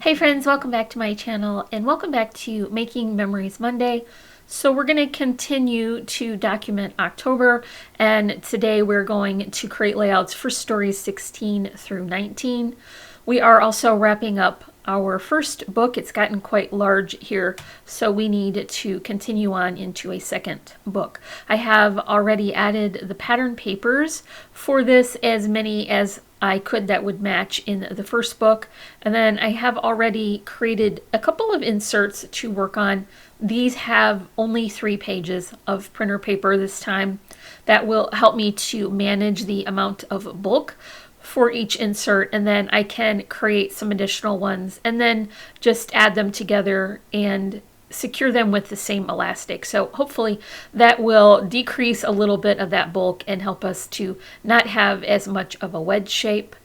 Hey friends, welcome back to my channel and welcome back to Making Memories Monday. So we're going to continue to document October, and today we're going to create layouts for stories 16 through 19. We are also wrapping up our first book. It's gotten quite large here, so we need to continue on into a second book. I have already added the pattern papers for this, as many as I could that would match in the first book. And then I have already created a couple of inserts to work on. These have only 3 pages of printer paper this time. That will help me to manage the amount of bulk for each insert, and then I can create some additional ones and then just add them together and secure them with the same elastic. So hopefully that will decrease a little bit of that bulk and help us to not have as much of a wedge shape.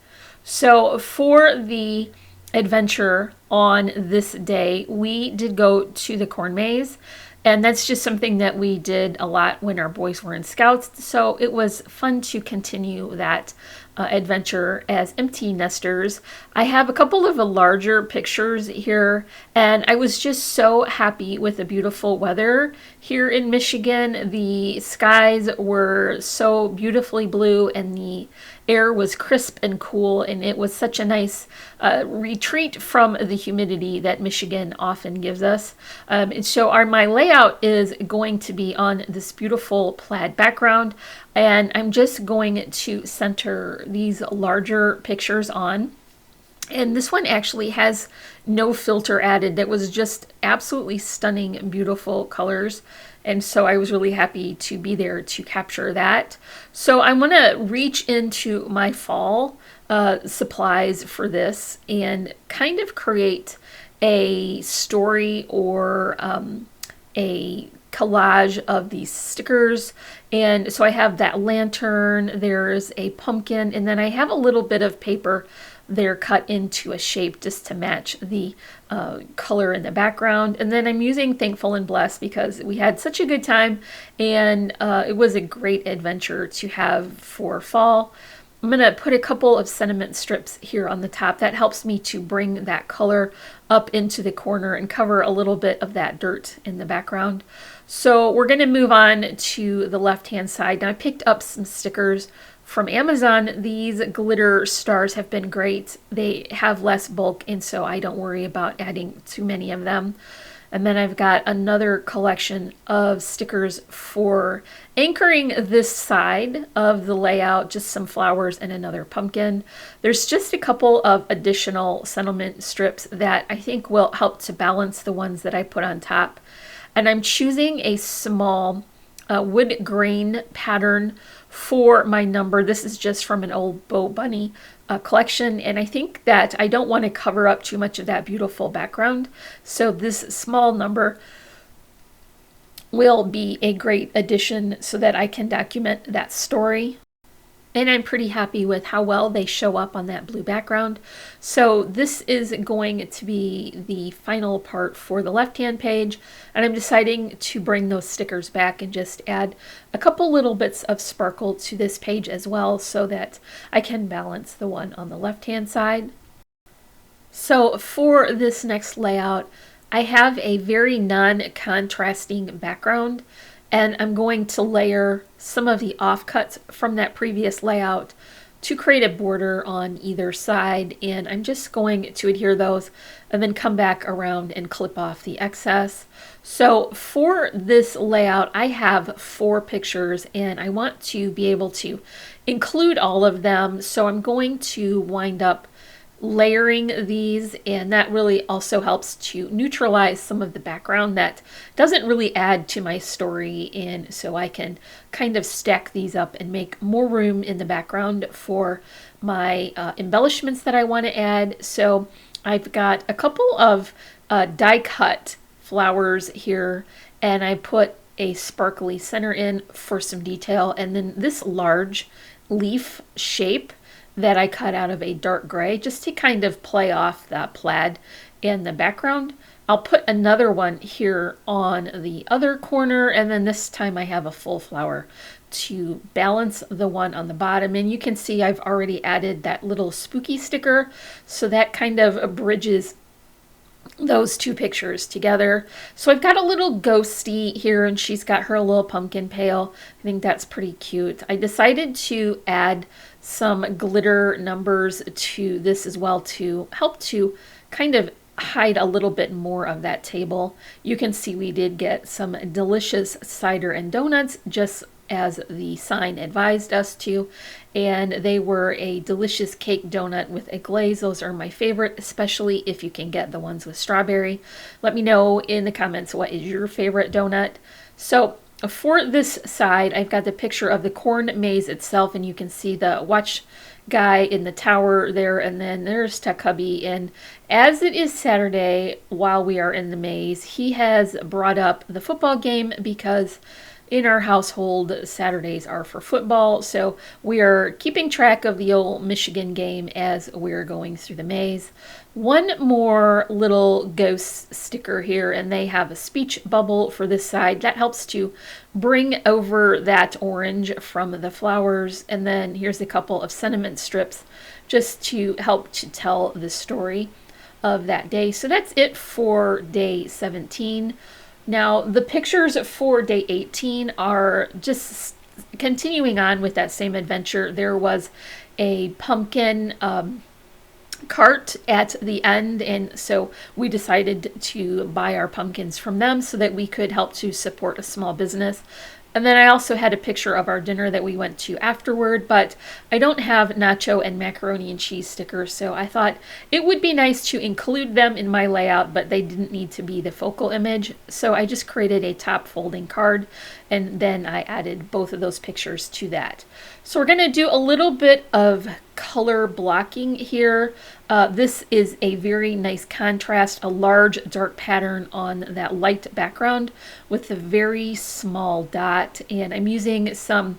So for the adventure on this day, we did go to the corn maze, and that's just something that we did a lot when our boys were in Scouts. So it was fun to continue that adventure as empty nesters. I have a couple of larger pictures here, and I was just so happy with the beautiful weather here in Michigan. The skies were so beautifully blue and the air was crisp and cool, and it was such a nice retreat from the humidity that Michigan often gives us. So my layout is going to be on this beautiful plaid background, and I'm just going to center these larger pictures on. And this one actually has no filter added. That was just absolutely stunning, beautiful colors. And so I was really happy to be there to capture that. So I want to reach into my fall supplies for this and kind of create a story or a collage of these stickers. And so I have that lantern, there's a pumpkin, and then I have a little bit of paper there cut into a shape just to match the color in the background. And then I'm using Thankful and Blessed because we had such a good time, and it was a great adventure to have for fall. I'm going to put a couple of sentiment strips here on the top. That helps me to bring that color up into the corner and cover a little bit of that dirt in the background. So we're going to move on to the left-hand side. Now I picked up some stickers from Amazon. These glitter stars have been great. They have less bulk, and so I don't worry about adding too many of them. And then I've got another collection of stickers for anchoring this side of the layout, just some flowers and another pumpkin. There's just a couple of additional sentiment strips that I think will help to balance the ones that I put on top. And I'm choosing a small wood grain pattern for my number. This is just from an old Bo Bunny collection, and I think that I don't want to cover up too much of that beautiful background, so this small number will be a great addition so that I can document that story. And I'm pretty happy with how well they show up on that blue background. So this is going to be the final part for the left-hand page, and I'm deciding to bring those stickers back and just add a couple little bits of sparkle to this page as well so that I can balance the one on the left-hand side. So for this next layout, I have a very non-contrasting background, and I'm going to layer some of the offcuts from that previous layout to create a border on either side, and I'm just going to adhere those and then come back around and clip off the excess. So for this layout, I have 4 pictures and I want to be able to include all of them, so I'm going to wind up layering these, and that really also helps to neutralize some of the background that doesn't really add to my story, and so I can kind of stack these up and make more room in the background for my embellishments that I want to add. So I've got a couple of die cut flowers here, and I put a sparkly center in for some detail, and then this large leaf shape that I cut out of a dark gray just to kind of play off that plaid in the background. I'll put another one here on the other corner, and then this time I have a full flower to balance the one on the bottom. And you can see I've already added that little spooky sticker, so that kind of bridges those two pictures together. So I've got a little ghosty here, and she's got her little pumpkin pail. I think that's pretty cute. I decided to add some glitter numbers to this as well to help to kind of hide a little bit more of that table. You can see we did get some delicious cider and donuts, just as the sign advised us to, and they were a delicious cake donut with a glaze. Those are my favorite, especially if you can get the ones with strawberry. Let me know in the comments what is your favorite donut. So for this side, I've got the picture of the corn maze itself, and you can see the watch guy in the tower there, and then there's Takabi. And as it is Saturday, while we are in the maze, he has brought up the football game because in our household, Saturdays are for football, so we are keeping track of the old Michigan game as we're going through the maze. One more little ghost sticker here, and they have a speech bubble for this side. That helps to bring over that orange from the flowers. And then here's a couple of sentiment strips just to help to tell the story of that day. So that's it for day 17. Now, the pictures for day 18 are just continuing on with that same adventure. There was a pumpkin cart at the end, and so we decided to buy our pumpkins from them so that we could help to support a small business. And then I also had a picture of our dinner that we went to afterward, but I don't have nacho and macaroni and cheese stickers, so I thought it would be nice to include them in my layout, but they didn't need to be the focal image. So I just created a top folding card, and then I added both of those pictures to that. So we're going to do a little bit of color blocking here. This is a very nice contrast, a large dark pattern on that light background with a very small dot. And I'm using some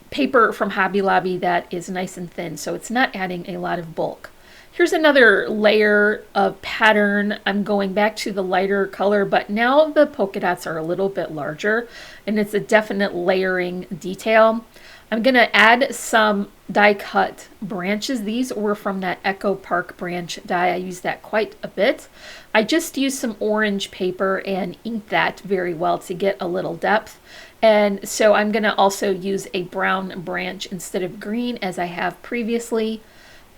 paper from Hobby Lobby that is nice and thin, so it's not adding a lot of bulk. Here's another layer of pattern. I'm going back to the lighter color, but now the polka dots are a little bit larger, and it's a definite layering detail. I'm going to add some die cut branches. These were from that Echo Park branch die. I use that quite a bit. I just used some orange paper and inked that very well to get a little depth. And so I'm going to also use a brown branch instead of green as I have previously.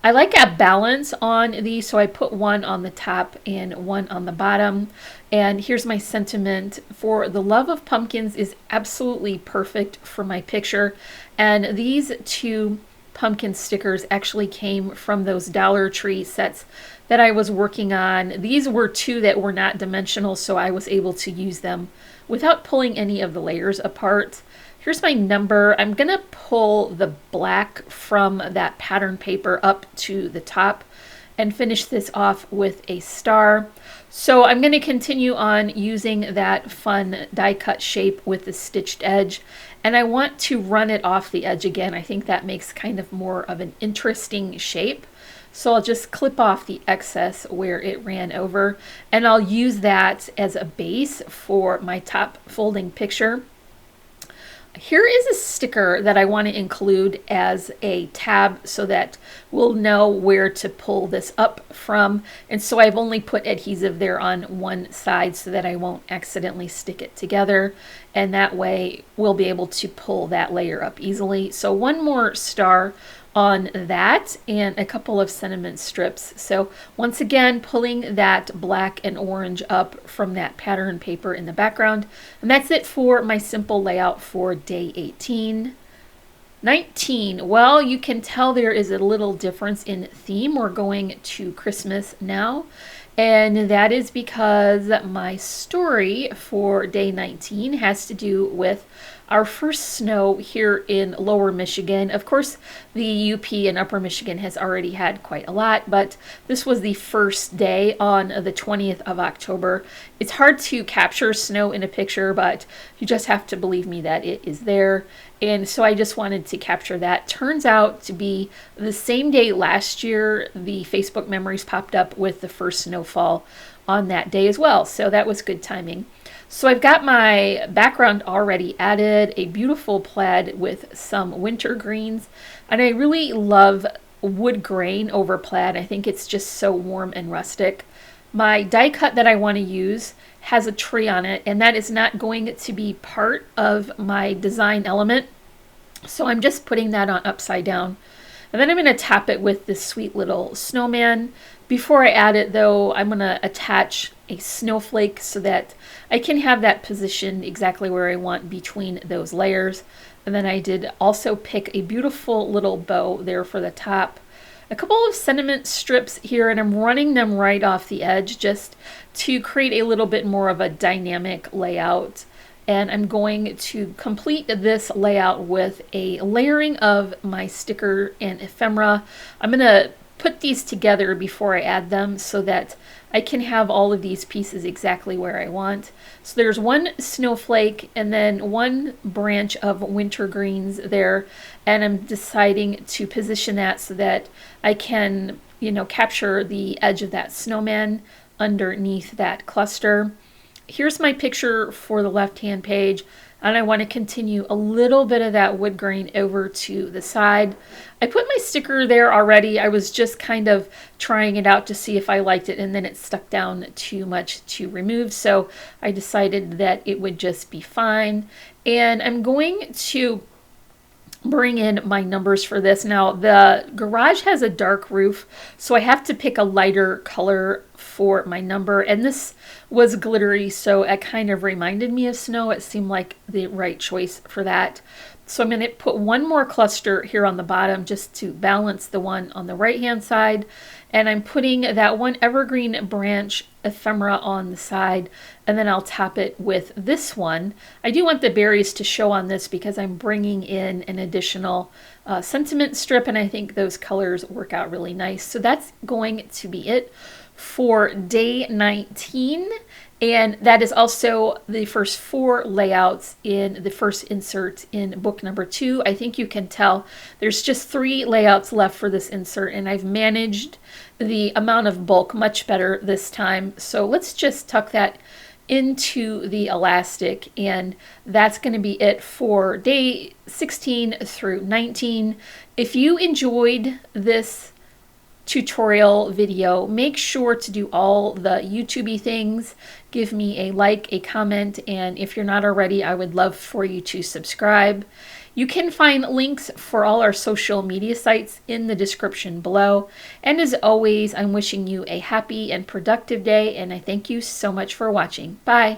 I like a balance on these, so I put one on the top and one on the bottom. And here's my sentiment. For the love of pumpkins is absolutely perfect for my picture. And these two pumpkin stickers actually came from those Dollar Tree sets that I was working on. These were two that were not dimensional, so I was able to use them without pulling any of the layers apart. Here's my number. I'm going to pull the black from that pattern paper up to the top and finish this off with a star. So I'm going to continue on using that fun die cut shape with the stitched edge, and I want to run it off the edge again. I think that makes kind of more of an interesting shape. So I'll just clip off the excess where it ran over, and I'll use that as a base for my top folding picture. Here is a sticker that I want to include as a tab so that we'll know where to pull this up from. And so I've only put adhesive there on one side so that I won't accidentally stick it together. And that way we'll be able to pull that layer up easily. So one more star on that and a couple of sentiment strips. So once again, pulling that black and orange up from that pattern paper in the background. And that's it for my simple layout for day 18. 19, well, you can tell there is a little difference in theme. We're going to Christmas now, and that is because my story for day 19 has to do with our first snow here in Lower Michigan. Of course, the UP in Upper Michigan has already had quite a lot, but this was the first day on the 20th of October. It's hard to capture snow in a picture, but you just have to believe me that it is there. And so I just wanted to capture that. Turns out to be the same day last year, the Facebook memories popped up with the first snowfall on that day as well. So that was good timing. So I've got my background already added, a beautiful plaid with some winter greens, and I really love wood grain over plaid. I think it's just so warm and rustic. My die cut that I want to use has a tree on it, and that is not going to be part of my design element. So I'm just putting that on upside down. And then I'm going to top it with this sweet little snowman. Before I add it though, I'm going to attach a snowflake so that I can have that positioned exactly where I want between those layers. And then I did also pick a beautiful little bow there for the top. A couple of sentiment strips here, and I'm running them right off the edge just to create a little bit more of a dynamic layout. And I'm going to complete this layout with a layering of my sticker and ephemera. I'm going to put these together before I add them so that I can have all of these pieces exactly where I want. So there's one snowflake and then one branch of wintergreens there, and I'm deciding to position that so that I can, capture the edge of that snowman underneath that cluster. Here's my picture for the left-hand page, and I want to continue a little bit of that wood grain over to the side. I put my sticker there already. I was just kind of trying it out to see if I liked it, and then it stuck down too much to remove, so I decided that it would just be fine. And I'm going to bring in my numbers for this. Now, the garage has a dark roof, so I have to pick a lighter color for my number, and this was glittery, so it kind of reminded me of snow. It seemed like the right choice for that. So I'm going to put one more cluster here on the bottom just to balance the one on the right hand side, and I'm putting that one evergreen branch ephemera on the side, and then I'll top it with this one. I do want the berries to show on this because I'm bringing in an additional sentiment strip, and I think those colors work out really nice. So that's going to be it for day 19, and that is also the first 4 layouts in the first insert in book number 2. I think you can tell there's just 3 layouts left for this insert, and I've managed the amount of bulk much better this time. So let's just tuck that into the elastic, and that's going to be it for day 16 through 19. If you enjoyed this tutorial video, make sure to do all the YouTube-y things. Give me a like, a comment, and if you're not already, I would love for you to subscribe. You can find links for all our social media sites in the description below. And as always, I'm wishing you a happy and productive day, and I thank you so much for watching. Bye!